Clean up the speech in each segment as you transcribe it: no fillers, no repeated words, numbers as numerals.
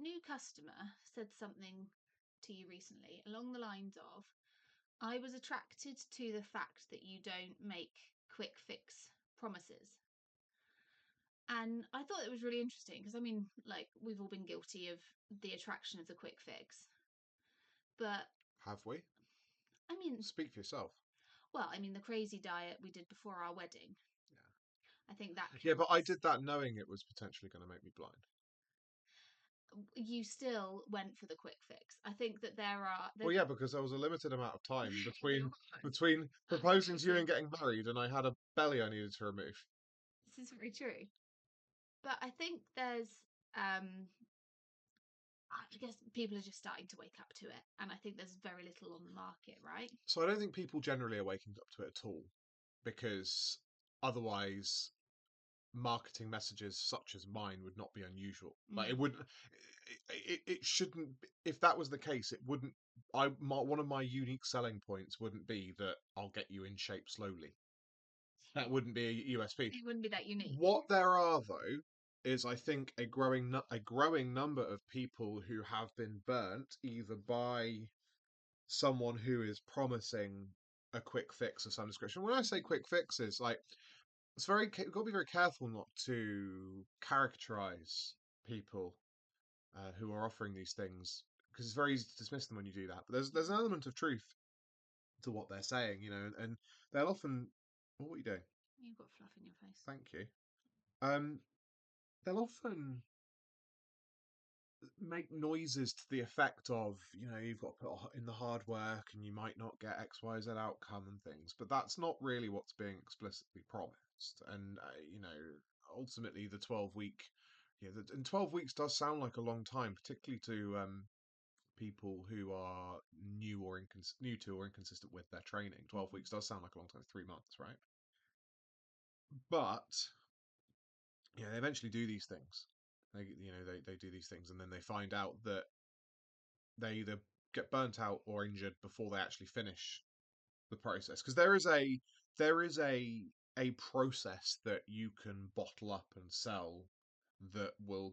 new customer said something to you recently along the lines of, I was attracted to the fact that you don't make quick fix promises. And I thought it was really interesting because, I mean, like, we've all been guilty of the attraction of the quick fix. But, Have we? I mean, Speak for yourself. well, I mean, the crazy diet we did before our wedding. Yeah. I think that Yeah, but I counts. did that knowing it was potentially going to make me blind. You still went for the quick fix. I think that Well, yeah, because there was a limited amount of time There between was. proposing to you and Amazing. getting married, and I had a belly I needed to remove. This is very true. But I think there's, um, I guess people are just starting to wake up to it. And I think there's very little on the market, right? So I don't think people generally are waking up to it at all, because otherwise marketing messages such as mine would not be unusual. Like it wouldn't, it shouldn't. If that was the case, it wouldn't. One of my unique selling points wouldn't be that I'll get you in shape slowly. That wouldn't be a USP. It wouldn't be that unique. What there are though is, I think, a growing number of people who have been burnt either by someone who is promising a quick fix of some description. When I say quick fixes, like, you've got to be very careful not to characterize people who are offering these things, because it's very easy to dismiss them when you do that. But there's an element of truth to what they're saying, and they'll often. Oh, what are you doing? You've got fluff in your face. Thank you. Um, they'll often make noises to the effect of, you've got to put in the hard work and you might not get XYZ outcome and things, but that's not really what's being explicitly promised. And ultimately the 12-week, and 12 weeks does sound like a long time, particularly to people who are new to or inconsistent with their training. 12 weeks does sound like a long time, 3 months, right? But they eventually do these things. They do these things, and then they find out that they either get burnt out or injured before they actually finish the process. Because there is a process that you can bottle up and sell that will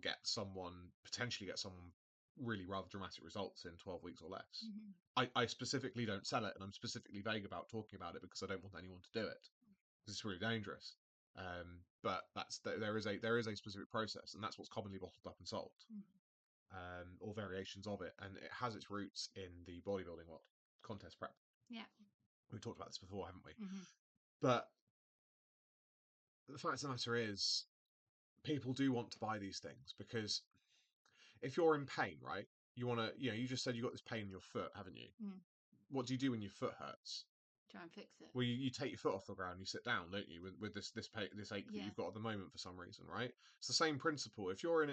potentially get someone really rather dramatic results in 12 weeks or less. I specifically don't sell it, and I'm specifically vague about talking about it because I don't want anyone to do it, because it's really dangerous. But there is a specific process, and that's what's commonly bottled up and sold, or variations of it, and it has its roots in the bodybuilding world, contest prep. Yeah. We've talked about this before, haven't we? Mm-hmm. But the fact of the matter is, people do want to buy these things because if you're in pain, right? You want to, you just said you got this pain in your foot, haven't you? Mm. What do you do when your foot hurts? Try and fix it. Well, you take your foot off the ground, and you sit down, don't you? With this ache that Yeah. you've got at the moment for some reason, right? It's the same principle. If you're in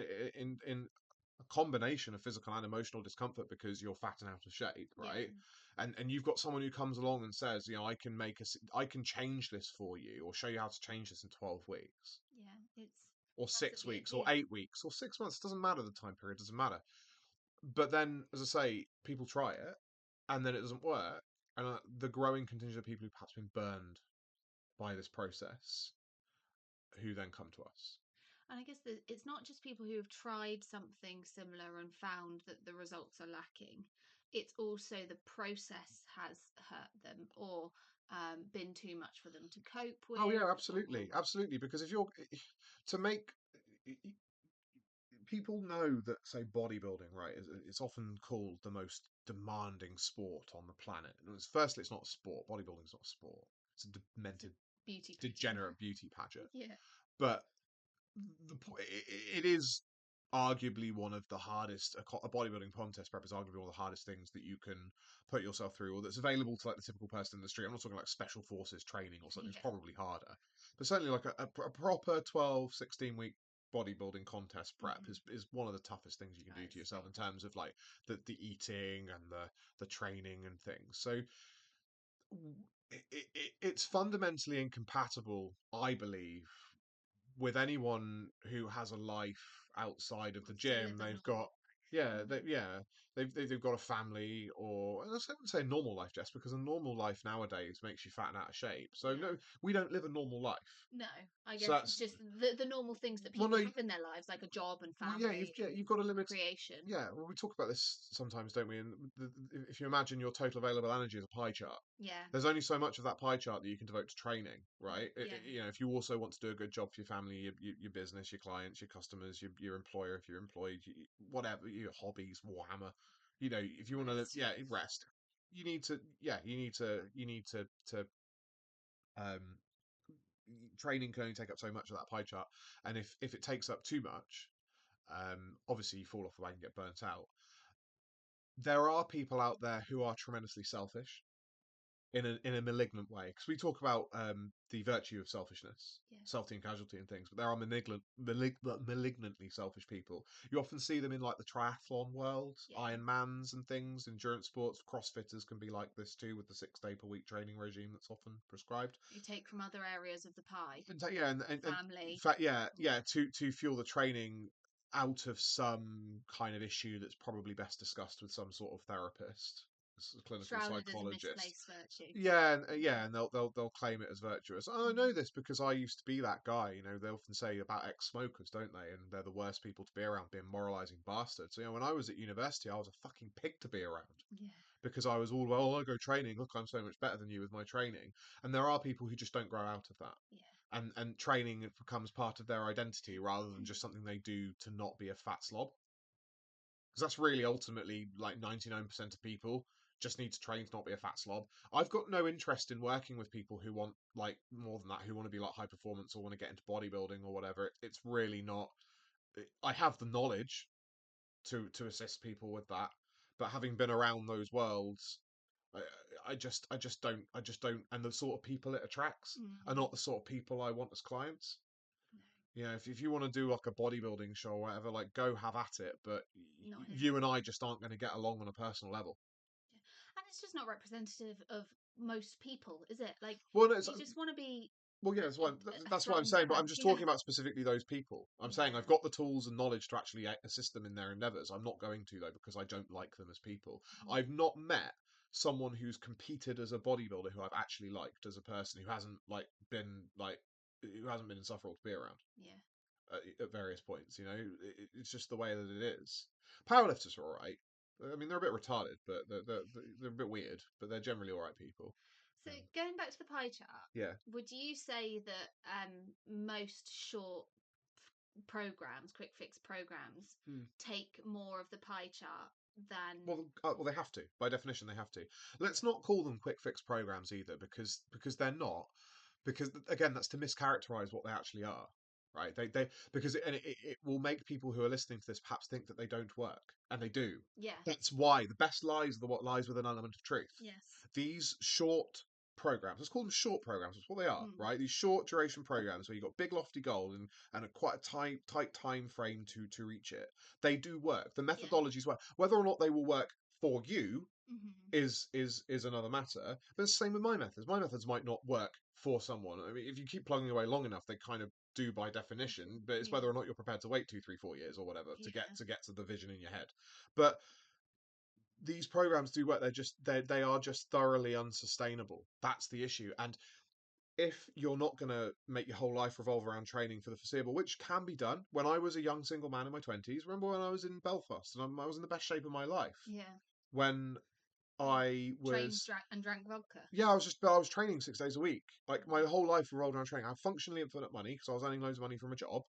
a combination of physical and emotional discomfort because you're fat and out of shape, right? And you've got someone who comes along and says, I can change this for you, or show you how to change this in 12 weeks, Yeah. It's or that's 6 the weeks, or appeal. 8 weeks, or 6 months. It doesn't matter, the time period doesn't matter. But then, as I say, people try it, and then it doesn't work, and the growing contingent of people who've perhaps been burned by this process, who then come to us. And I guess it's not just people who have tried something similar and found that the results are lacking. It's also the process has hurt them, or been too much for them to cope with. Oh yeah, Or, absolutely, absolutely. Because if you're to make people know that, say, bodybuilding, right, it's often called the most demanding sport on the planet. And firstly, it's not a sport. Bodybuilding is not a sport. It's a it's a demented, beauty pageant. degenerate beauty pageant. Yeah. But it is arguably one of the hardest. A bodybuilding contest prep is arguably one of the hardest things that you can put yourself through, or that's available to, like, the typical person in the street. I'm not talking like special forces training or something. It's Yeah. probably harder, but certainly like a proper 12, 16 week bodybuilding contest prep is one of the toughest things you can do to yourself in terms of, like, the eating and the training and things. So it's fundamentally incompatible, I believe, with anyone who has a life outside of the Wants to live gym. a They've got normal. Yeah, they've got a family, or and I wouldn't say a normal life, Jess, because a normal life nowadays makes you fat and out of shape. So Yeah. no, we don't live a normal life. No, I So guess that's just the normal things that well, people no, have in their lives, like a job and well, family yeah, and you've got to limit. recreation. Yeah, well, we talk about this sometimes, don't we? And if you imagine your total available energy as a pie chart, Yeah. there's only so much of that pie chart that you can devote to training, right? Yeah. You know, if you also want to do a good job for your family, your business, your clients, your customers, your employer, if you're employed, whatever, your hobbies, Warhammer, you know, if you want to live, Rest. yeah, rest. You need to, yeah, you need to um, training can only take up so much of that pie chart, and if it takes up too much, obviously you fall off the wagon and get burnt out. There are people out there who are tremendously selfish in a malignant way, because we talk about the virtue of selfishness, Yeah. selfie and casualty and things, but there are malignantly selfish people. You often see them in like the triathlon world, Yeah. Ironmans and things, endurance sports. Crossfitters can be like this too, with the 6 day per week training regime that's often prescribed. You take from other areas of the pie, And yeah, and in family. fact, yeah, Yeah. to fuel the training out of some kind of issue that's probably best discussed with some sort of therapist, clinical Shrouded as a psychologist. misplaced virtue. Yeah, and, Yeah. and they'll claim it as virtuous. Oh, I Mm. know this because I used to be that guy. You know, they often say about ex-smokers, don't they? And they're the worst people to be around, being moralizing bastards. So, you know, when I was at university, I was a fucking pig to be around Yeah. because I was all, well, I go training. Look, I'm so much better than you with my training. And there are people who just don't grow out of that. Yeah. And training becomes part of their identity rather than just something they do to not be a fat slob. Because that's really ultimately like 99% of people just need to train to not be a fat slob. I've got no interest in working with people who want like more than that, who want to be like high performance or want to get into bodybuilding or whatever. It's really not. I have the knowledge to assist people with that, but having been around those worlds, I, I just don't, and the sort of people it attracts are Mm. not the sort of people I want as clients. No, You know, if you want to do like a bodybuilding show or whatever, like go have at it. But not here. you and I just aren't going to get along on a personal level. Yeah. And it's just not representative of most people, is it? Like, Well, no, you just want to be well, yeah, a, a that's what I'm strong saying. But I'm man. just Yeah. talking about specifically those people. I'm saying I've Yeah. got the tools and knowledge to actually assist them in their endeavors. I'm not going to though because I don't like them as people. Mm. I've not met someone who's competed as a bodybuilder who I've actually liked as a person who hasn't like been like who hasn't been insufferable to be around Yeah. at various points. You know, it's just the way that it is. Powerlifters are all right. I mean, they're a bit retarded, but they're a bit weird, but they're generally all right people. So Um, going back to the pie chart, yeah. would you say that most short programs, quick fix programs, Hmm. take more of the pie chart than? Well, they have to. By definition, they have to. Let's not call them quick fix programs either, because they're not. Because again, that's to mischaracterize what they actually are, right? They because it will make people who are listening to this perhaps think that they don't work, and they do. Yeah. That's why the best lies are the what lies with an element of truth. Yes. These short programs, let's call them short programs. That's what they are, Mm. right? These short duration programs where you've got big lofty goals and a quite a tight time frame to reach it. They do work. The Yeah. methodologies work. Whether or not they will work for you Hmm. is another matter. But it's the same with my methods. My methods might not work for someone. I mean, if you keep plugging away long enough, they kind of do by definition. But it's Yeah. whether or not you're prepared to wait 2, 3, 4 years or whatever Yeah. to get to the vision in your head. But these programs do work. They are just thoroughly unsustainable. That's the issue. And if you're not going to make your whole life revolve around training for the foreseeable, which can be done. When I was a young single man in my 20s, remember when I was in Belfast and I was in the best shape of my life? Yeah. When You I trained was and drank vodka. yeah, I was training 6 days a week. Like my whole life revolved around training. I had functionally infinite money because I was earning loads of money from a job,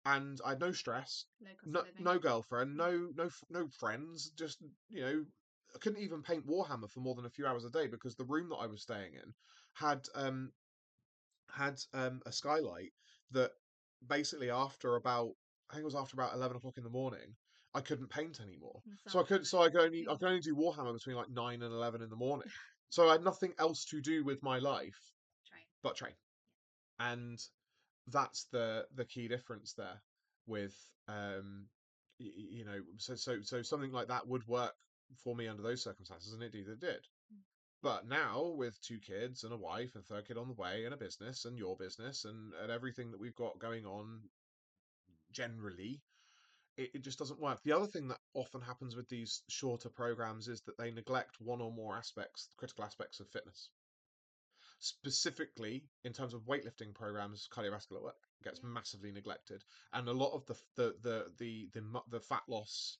and I had no stress, Low cost of living. no girlfriend, Yeah. no friends. Just you know, I couldn't even paint Warhammer for more than a few hours a day because the room that I was staying in had a skylight that basically after about I think it was after about 11 o'clock in the morning, I couldn't paint anymore. And the sun coming So I in. could only do Warhammer between like 9 and 11 in the morning. So I had nothing else to do with my life Train. but train, and that's the key difference there with you know so something like that would work for me under those circumstances, and indeed it did. Mm. But now with 2 kids and a wife and a third kid on the way and a business and your business and everything that we've got going on generally, it just doesn't work. The other thing that often happens with these shorter programs is that they neglect one or more aspects, critical aspects of fitness. Specifically, in terms of weightlifting programs, cardiovascular work gets Yeah. massively neglected, and a lot of the fat loss,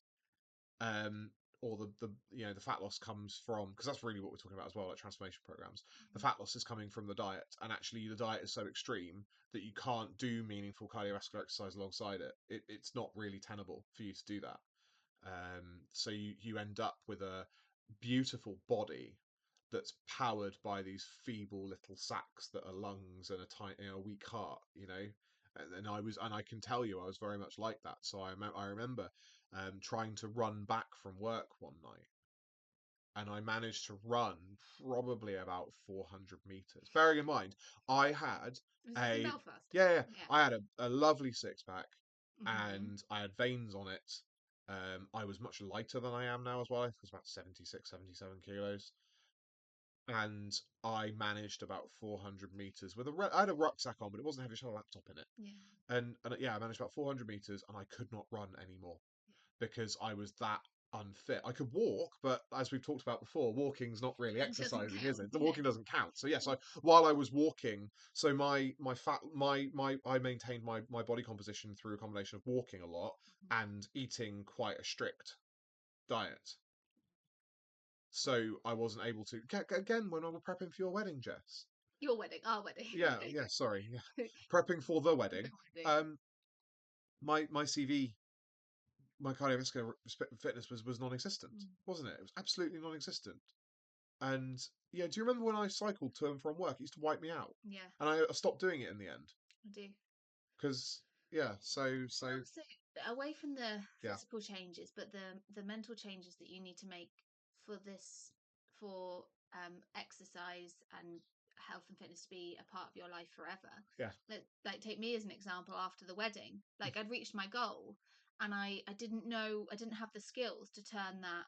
um, or the fat loss comes from, because that's really what we're talking about as well, like transformation programs. The Mhm. fat loss is coming from the diet, and actually the diet is so extreme that you can't do meaningful cardiovascular exercise alongside it. It's not really tenable for you to do that. So you end up with a beautiful body that's powered by these feeble little sacs that are lungs and a tiny, a weak heart, and I can tell you I was very much like that. So I remember trying to run back from work one night, and I managed to run probably about 400 meters. Bearing in mind, I had Was this in a Belfast? yeah, yeah, Yeah. I had a lovely six pack, Hmm. and I had veins on it. I was much lighter than I am now as well. I think I was about 76, 77 kilos. And I managed about 400 meters with I had a rucksack on, but it wasn't heavy. I had a laptop in it. Yeah. And yeah, I managed about 400 meters, and I could not run anymore because I was that unfit. I could walk, but as we've talked about before, walking's not really It doesn't exercising, is count. it? The Yeah. walking doesn't count. So yes, while I was walking, so my fat my I maintained my body composition through a combination of walking a lot Mhm. and eating quite a strict diet. So I wasn't able to again when I was prepping for your wedding, Jess. Your wedding, our wedding. Yeah, yeah, sorry. Yeah. Prepping for the wedding. The wedding. Um my CV, my cardiovascular fitness was non-existent, Mm. wasn't it? It was absolutely non-existent. And yeah, do you remember when I cycled to and from work? It used to wipe me out. Yeah, And I stopped doing it in the end I do. because yeah, And so also, away from the yeah. physical changes, but the mental changes that you need to make for this, for exercise and health and fitness to be a part of your life forever. Yeah. Like take me as an example after the wedding. Like I'd reached my goal, and I didn't know, I didn't have the skills to turn that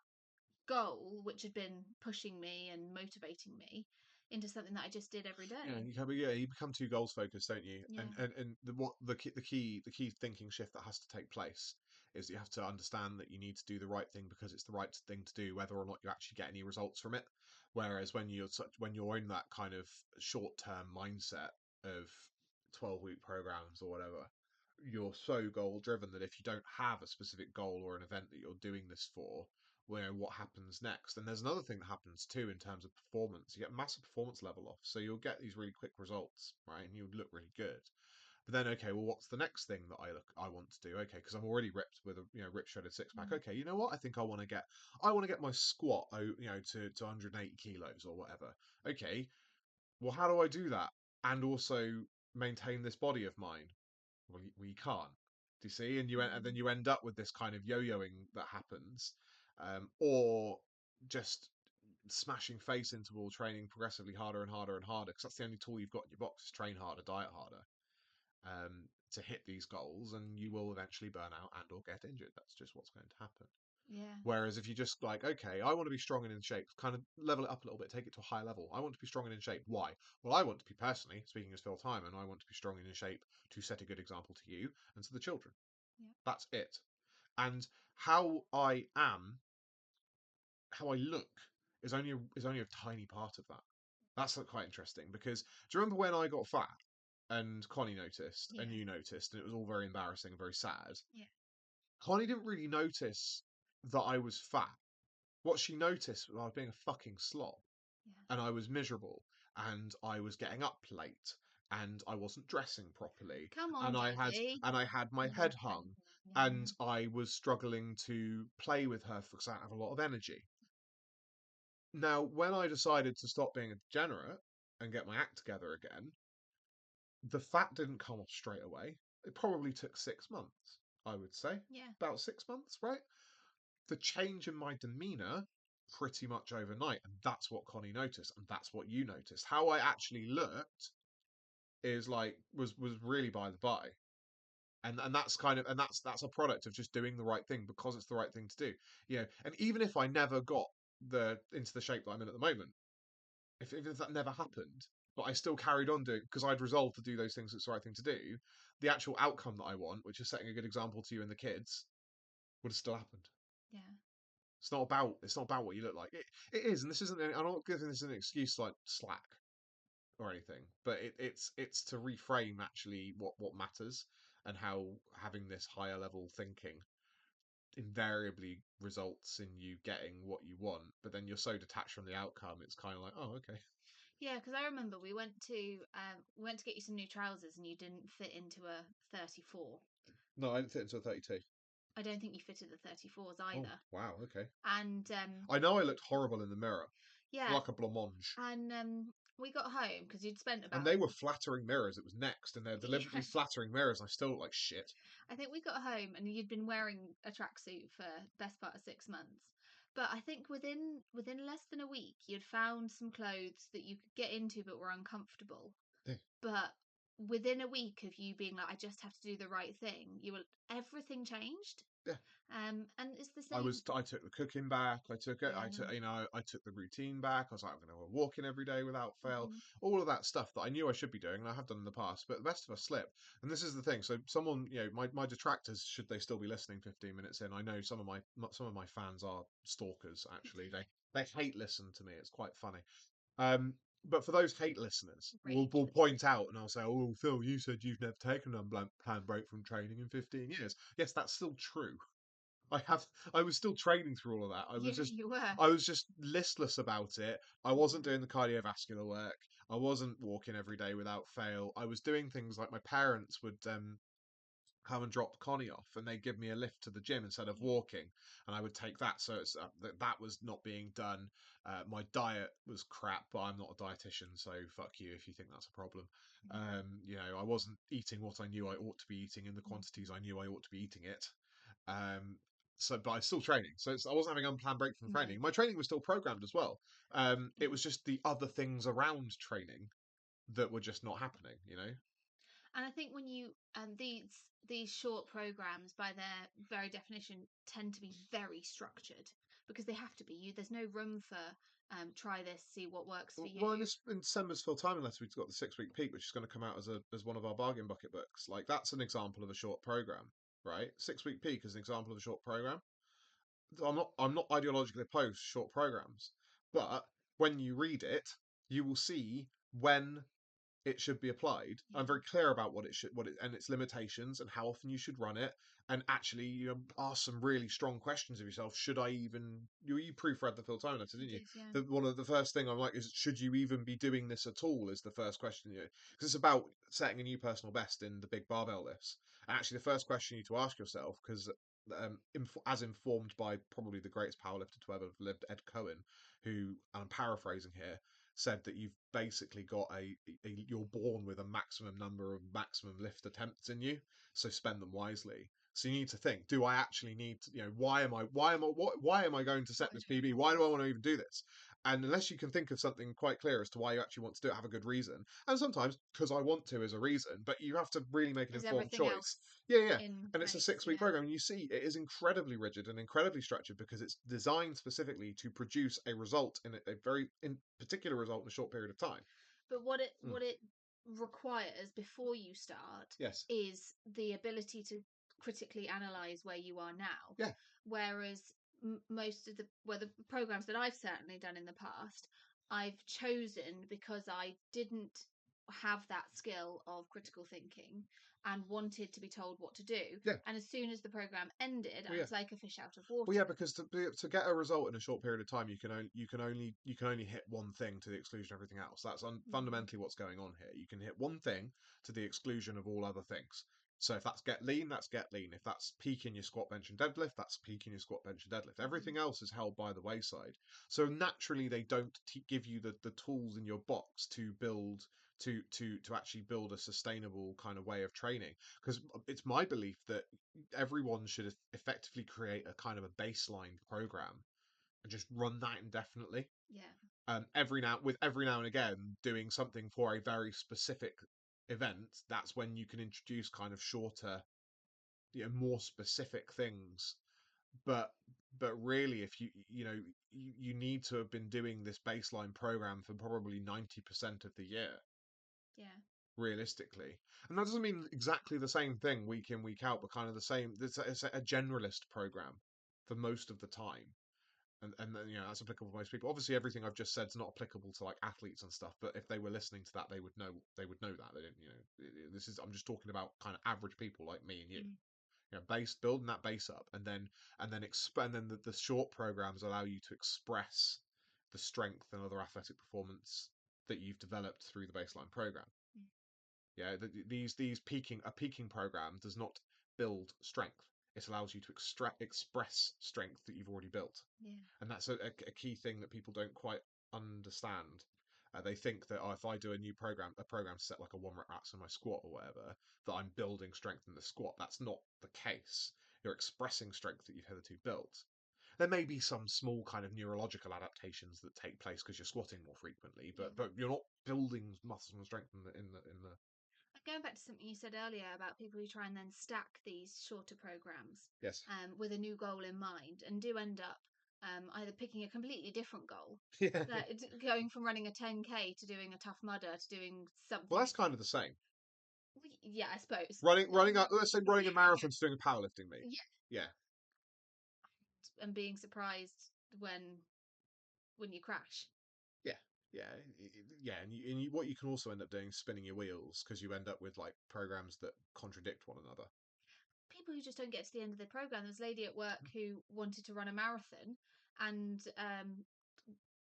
goal, which had been pushing me and motivating me, into something that I just did every Yeah, day. you become too goals focused, don't you? Yeah. And the key thinking shift that has to take place is that you have to understand that you need to do the right thing because it's the right thing to do, whether or not you actually get any results from it. Whereas when you're in that kind of short term mindset of 12-week programs or whatever, you're so goal driven that if you don't have a specific goal or an event that you're doing this for, where what happens next. And there's another thing that happens too in terms of performance. You get massive performance level off, so you'll get these really quick results, right? And you look really good. But then, okay, well, what's the next thing that I want to do? Okay, because I'm already ripped with a ripped shredded six pack. Mm. Okay, you know what? I think I want to get my squat, to 180 kilos or whatever. Okay, well, how do I do that and also maintain this body of mine? Well, you can't. Do you see? And then Mm. you end up with this kind of yo-yoing that happens, or just smashing face into wall, training progressively harder and harder and harder, because that's the only tool you've got in your box: is train harder, diet harder, to hit these goals, and you will eventually burn out and or get injured. That's just what's going to happen. Yeah. Whereas if you just like, okay, I want to be strong and in shape, kind of level it up a little bit, take it to a high level. I want to be strong and in shape. Why? Well, I want to be personally, speaking as Phil Tyreman, I want to be strong and in shape to set a good example to you and to the children. Yeah. That's it. And how I am, how I look, is only a tiny part of that. That's quite interesting because do you remember when I got fat and Connie noticed Yeah. and you noticed and it was all very embarrassing and very sad? Yeah. Connie didn't really notice that I was fat. What she noticed was I was being a fucking slob Yeah. and I was miserable and I was getting up late and I wasn't dressing properly Come on, and Daddy. I had my Yeah. head hung Yeah. and I was struggling to play with her because I didn't have a lot of energy. Now, when I decided to stop being a degenerate and get my act together again, the fat didn't come off straight away. It probably took 6 months, I would say. Yeah. About 6 months, right? The change in my demeanor pretty much overnight. And that's what Connie noticed. And that's what you noticed. How I actually looked is like, was really by the by. And that's kind of, and that's a product of just doing the right thing because it's the right thing to do. And even if I never got into the shape that I'm in at the moment, if that never happened, but I still carried on doing because I'd resolved to do those things. It's the right thing to do. The actual outcome that I want, which is setting a good example to you and the kids, would have still happened. Yeah. It's not about what you look like. It is, and this isn't. I'm not giving this an excuse like slack or anything, but it's to reframe actually what matters and how having this higher level thinking invariably results in you getting what you want. But then you're so detached from the outcome, it's kind of like, oh, okay. Yeah, because I remember we went to get you some new trousers and you didn't fit into a 34. No, I didn't fit into a 32. I don't think you fitted the 34s Oh, either. wow, okay. And I know I looked horrible in the mirror, yeah, like a blancmange. and we got home because you'd spent And about they were flattering mirrors. It was next, and they're deliberately yeah. flattering mirrors, and I still look like shit. I think we got home and you'd been wearing a tracksuit for best part of 6 months. But I think within less than a week, you'd found some clothes that you could get into but were uncomfortable. Yeah, But within a week of you being like, I just have to do the right thing, you were everything changed. yeah. And it's the same. I took the cooking back. I took it. Yeah. I took the routine back. I was like, I'm going to go walking every day without fail. Hmm. All of that stuff that I knew I should be doing, and I have done in the past. But the best of us slip. And this is the thing. So someone, my detractors, should they still be listening 15 minutes in? I know some of my fans are stalkers. Actually, they hate listen to me. It's quite funny. Um, but for those hate listeners, we'll Rage. point out and I'll say, "Oh, Phil, you said you've never taken an unplanned break from training in 15 years." Yes, that's still true. I have. I was still training through all of that. Yeah, you were. I was just listless about it. I wasn't Yeah. doing the cardiovascular work. I wasn't walking every day without fail. I was doing things like my parents would come and drop Connie off, and they'd give me a lift to the gym instead of Yeah. walking, and I would take that. So that was not being done. My diet was crap, but I'm not a dietitian, so fuck you if you think that's a problem. I wasn't eating what I knew I ought to be eating in the quantities I knew I ought to be eating it. Um, but I was still training, so I wasn't having unplanned break from No. training. My training was still programmed as well. It Yeah. was just the other things around training that were just not happening. And I think when you these short programs, by their very definition, tend to be very structured because they have to be. There's no room for try this, see what works for Well, you. in December's Phil Timing letter, we've got the 6 week peak, which is going to come out as one of our bargain bucket books. Like that's an example of a short program, right? 6 week peak is an example of a short program. I'm not ideologically opposed to short programs, but when you read it, you will see when it should be applied. I'm Yeah. very clear about what it and its limitations and how often you should run it, and actually ask some really strong questions of yourself. Should I even you proofread the Phil Tone letter, I didn't you? did, yeah. One of the first thing I'm like is should you even be doing this at all? Is the first question because it's about setting a new personal best in the big barbell lifts. And actually, the first question you need to ask yourself because. As informed by probably the greatest powerlifter to ever have lived, Ed Cohen, who, and I'm paraphrasing here, said that you've basically got you're born with a maximum number of maximum lift attempts in you, so spend them wisely. So you need to think: do I actually need to? Why am I going to set Why this do I PB? want Why do I this? want to even do this? And unless you can think of something quite clear as to why you actually want to do it, have a good reason. And sometimes because I want to is a reason, but you have to really make an Is informed everything choice. else Yeah, yeah. in And it's a place? 6 week Yeah. program. And you see, it is incredibly rigid and incredibly structured because it's designed specifically to produce a result in a very in particular result in a short period of time. But Mm. what it requires before you start Yes. is the ability to critically analyze where you are now. Yeah. Whereas most of the programs that I've certainly done in the past, I've chosen because I didn't have that skill of critical thinking and wanted to be told what to do. Yeah. And as soon as the program ended, Well, I yeah. was like a fish out of Well, water. yeah, because to get a result in a short period of time, you can only hit one thing to the exclusion of everything else. That's Mm-hmm. fundamentally what's going on here. You can hit one thing to the exclusion of all other things. So if that's get lean, that's get lean. If that's peak in your squat, bench, and deadlift, that's peak in your squat, bench, and deadlift. Mm-hmm. Everything else is held by the wayside. So naturally, they don't give you the tools in your box to build to actually build a sustainable kind of way of training. Because it's my belief that everyone should effectively create a kind of a baseline program and just run that indefinitely. Yeah. Every now and again doing something for a very specific event. That's when you can introduce kind of shorter, more specific things. But really, if you need to have been doing this baseline program for probably 90% of the year. Yeah. realistically. And that doesn't mean exactly the same thing week in, week out, but kind of the same. It's a generalist program for most of the time. And then, that's applicable to most people. Obviously, everything I've just said is not applicable to like athletes and stuff. But if they were listening to that, they would know. They would know that. They didn't. This is. I'm just talking about kind of average people like me and you. Mm. Base building that base up, and then the short programs allow you to express the strength and other athletic performance that you've developed through the baseline program. Mm. Yeah, these peaking program does not build strength. It allows you to express strength that you've already built, Yeah. and that's a key thing that people don't quite understand. They think that, if I do a program set like a 1 rep max on my squat or whatever, that I'm building strength in the squat. That's not the case. You're expressing strength that you've hitherto built. There may be some small kind of neurological adaptations that take place because you're squatting more frequently, Yeah. but you're not building muscle and strength in the And going back to something you said earlier about people who try and then stack these shorter programs yes. with a new goal in mind and do end up either picking a completely different goal, Yeah. going from running a 10K to doing a tough mudder to doing Well, something. that's kind of the same. Yeah, I suppose. Let's say running a Yeah, marathon to doing a powerlifting meet. yeah, Yeah. and being surprised when you crash. Yeah, yeah, yeah, what you can also end up doing is spinning your wheels because you end up with like programs that contradict one another. People who just don't get to the end of the program. There was a lady at work who wanted to run a marathon and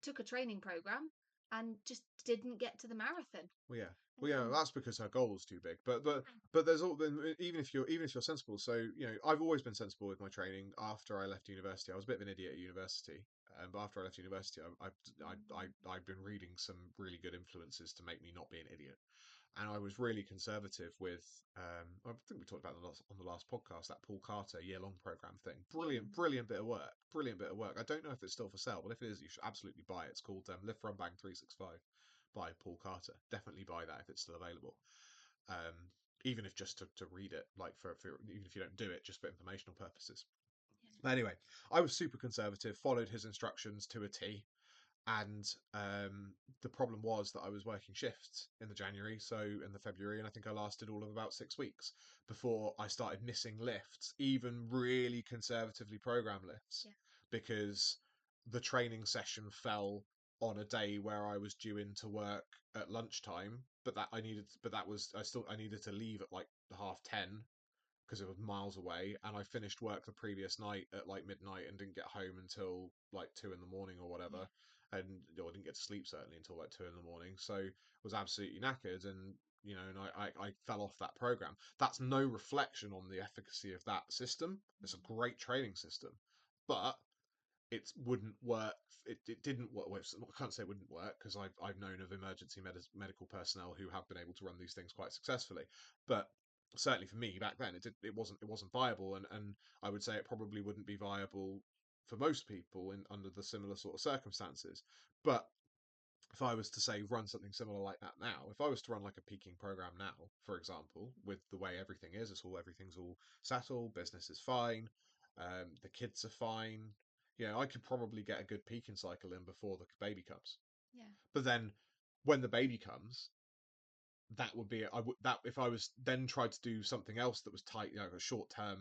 took a training program and just didn't get to the marathon. Well, yeah, Um, that's because her goal was too big. But yeah, there's all been, even if you're sensible. So I've always been sensible with my training. After I left university, I was a bit of an idiot at university. But after I left university, I've been reading some really good influences to make me not be an idiot. And I was really conservative with. I think we talked about on the last podcast, that Paul Carter year-long program thing. yeah, Brilliant bit of work. Brilliant bit of work. I don't know if it's still for sale, but if it is, you should absolutely buy it. It's called Lift Run Bang 365 by Paul Carter. Definitely buy that if it's still available. Um, Even if just to read it, like even if you don't do it, just for informational purposes. But anyway, I was super conservative, followed his instructions to a T, and the problem was that I was working shifts in the January, so in the February, and I think I lasted all of about 6 weeks before I started missing lifts, even really conservatively programmed lifts, yeah, because the training session fell on a day where I was due in to work at lunchtime, I needed to leave at like 10:30 because it was miles away, and I finished work the previous night at like midnight and didn't get home until like 2 in the morning or yeah, whatever, and I didn't get to sleep certainly until like 2 in the morning. So I was absolutely knackered, and I fell off that program. That's no reflection on the efficacy of that system. It's a great training system, but it wouldn't work. It didn't work. Well, I can't say it wouldn't work because I've known of emergency medical personnel who have been able to run these things quite successfully. But certainly for me back then, it wasn't viable, and I would say it probably wouldn't be viable for most people in under the similar sort of circumstances. But if I was to say run something similar like that now, if I was to run like a peaking program now, for example, with the way everything is, everything's all settled, business is fine, the kids are fine. I could probably get a good peaking cycle in before the baby comes. yeah, But then, when the baby comes, that would be I would that if I was then tried to do something else that was tight, a short term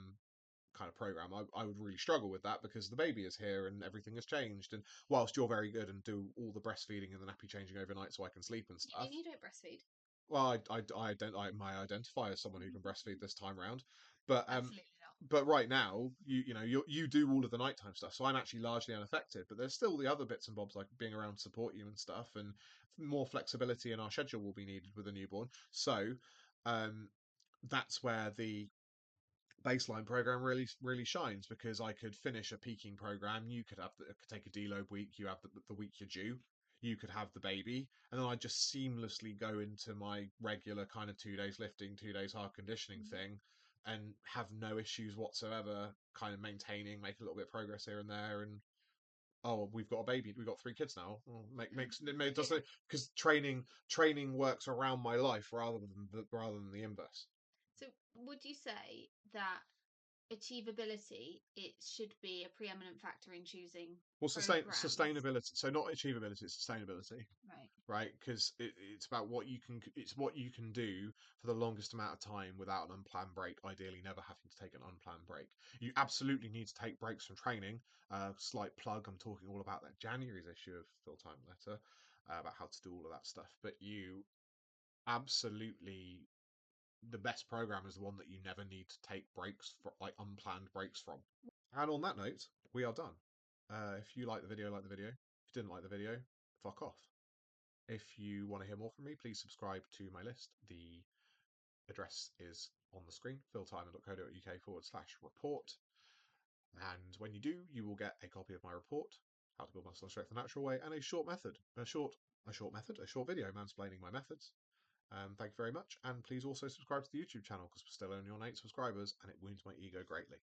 kind of program, I would really struggle with that because the baby is here and everything has changed. And whilst you're very good and do all the breastfeeding and the nappy changing overnight so I can sleep and yeah. stuff, And you don't breastfeed. well, I identify as someone who can breastfeed this time round, but Absolutely not. right now you do all of the nighttime stuff, so I'm actually largely unaffected. But there's still the other bits and bobs like being around to support you and stuff, and more flexibility in our schedule will be needed with a newborn. So um, that's where the baseline program really shines because I could finish a peaking program. You could take a deload week. You have the week you're due. You could have the baby, and then I just seamlessly go into my regular kind of 2 days lifting, 2 days hard conditioning Mm. thing, and have no issues whatsoever. Kind of maintaining, make a little bit of progress here and there, and oh, we've got a baby. We've got 3 kids now. Well, it Yeah. doesn't because training works around my life rather than the inverse. So would you say that achievability, it should be a preeminent factor in choosing Well, programs. sustainability. So not achievability, it's sustainability, Right. right? Because it's about what you can do for the longest amount of time without an unplanned break. Ideally, never having to take an unplanned break. You absolutely need to take breaks from training. Slight plug: I'm talking all about that January's issue of Full Time Letter about how to do all of that stuff. But you absolutely the best program is the one that you never need to take breaks for, like unplanned breaks from. And on that note, we are done. If you like the video, like the video. If you didn't like the video, fuck off. If you want to hear more from me, please subscribe to my list. The address is on the screen, philtyman.co.uk/report. And when you do, you will get a copy of my report, How to Build Muscle and Strength the Natural Way, and a short video mansplaining my methods. Thank you very much, and please also subscribe to the YouTube channel because we're still only on 8 subscribers, and it wounds my ego greatly.